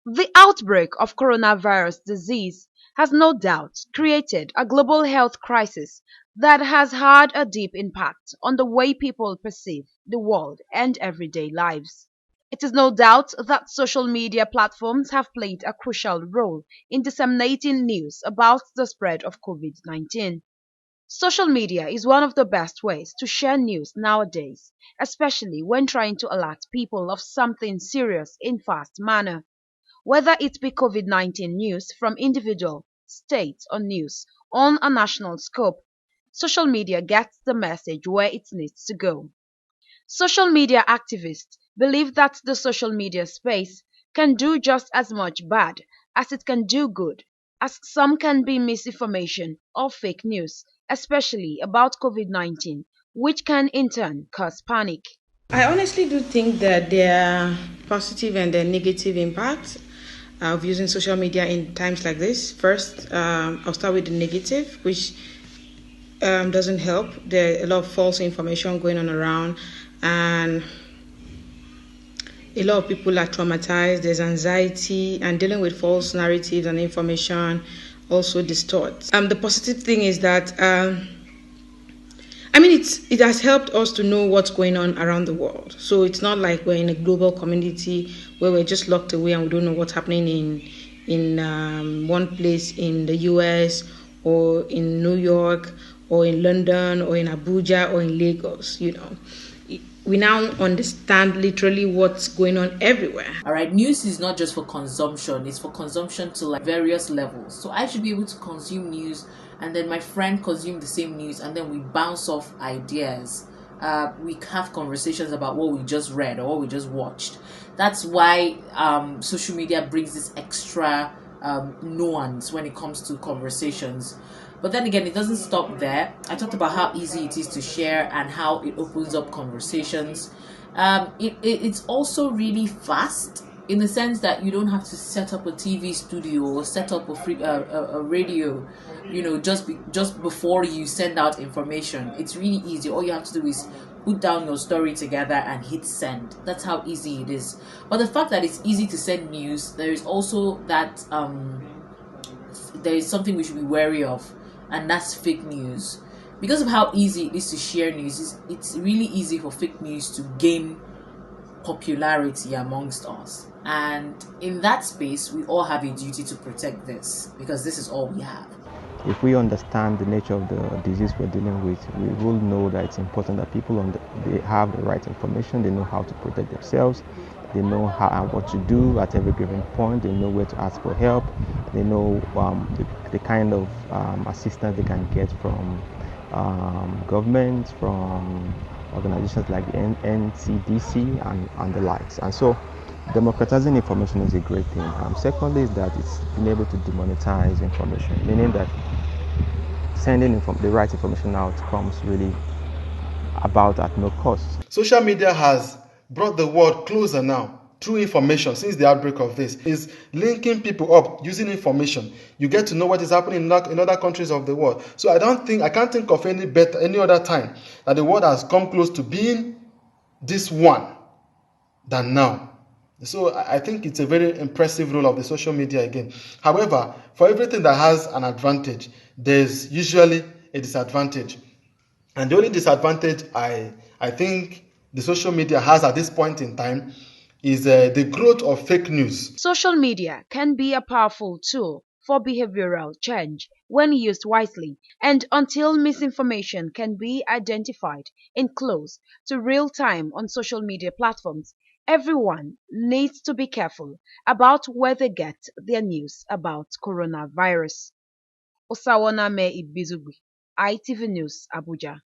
The outbreak of coronavirus disease has no doubt created a global health crisis that has had a deep impact on the way people perceive the world and everyday lives. It is no doubt that social media platforms have played a crucial role in disseminating news about the spread of COVID-19. Social media is one of the best ways to share news nowadays, especially when trying to alert people of something serious in fast manner. Whether it be COVID-19 news from individual, states or news on a national scope, social media gets the message where it needs to go. Social media activists believe that the social media space can do just as much bad as it can do good, as some can be misinformation or fake news, especially about COVID-19, which can in turn cause panic. I honestly do think that there are positive and there are negative impacts of using social media in times like this. First, I'll start with the negative, which doesn't help. There are a lot of false information going on around, and a lot of people are traumatized. There's anxiety, and dealing with false narratives and information also distorts. The positive thing is that it has helped us to know what's going on around the world. So it's not like we're in a global community where we're just locked away and we don't know what's happening in one place in the US or in New York or in London or in Abuja or in Lagos. We now understand literally what's going on everywhere. All right, news is not just for consumption, it's for consumption to like various levels. So I should be able to consume news, and then my friend consume the same news, and then we bounce off ideas. We have conversations about what we just read or what we just watched. That's why social media brings this extra nuance when it comes to conversations. But then again, it doesn't stop there. I talked about how easy it is to share and how it opens up conversations. It's also really fast in the sense that you don't have to set up a TV studio or set up a radio, just before you send out information. It's really easy. All you have to do is put down your story together and hit send. That's how easy it is. But the fact that it's easy to send news, there is also that there is something we should be wary of, and that's fake news. Because of how easy it is to share news, it's really easy for fake news to gain popularity amongst us. And in that space, we all have a duty to protect this, because this is all we have. If we understand the nature of the disease we're dealing with, we will know that it's important that people they have the right information, they know how to protect themselves, they know how and what to do at every given point, they know where to ask for help, they know the kind of assistance they can get from government, from organizations like the NCDC and the likes. And so democratizing information is a great thing. Secondly is that it's been able to demonetize information, meaning that sending the right information out comes really about at no cost. Social media has brought the world closer now through information. Since the outbreak of this is linking people up using information. You get to know what is happening in other countries of the world. So I can't think of any other time that the world has come close to being this one than now. So I think it's a very impressive role of the social media again. However, for everything that has an advantage, there's usually a disadvantage. And the only disadvantage I think the social media has at this point in time is the growth of fake news. Social media can be a powerful tool for behavioral change when used wisely, and until misinformation can be identified in close to real time on social media platforms, everyone needs to be careful about where they get their news about coronavirus. Osaruonamen Ibizugbe, ITV News, Abuja.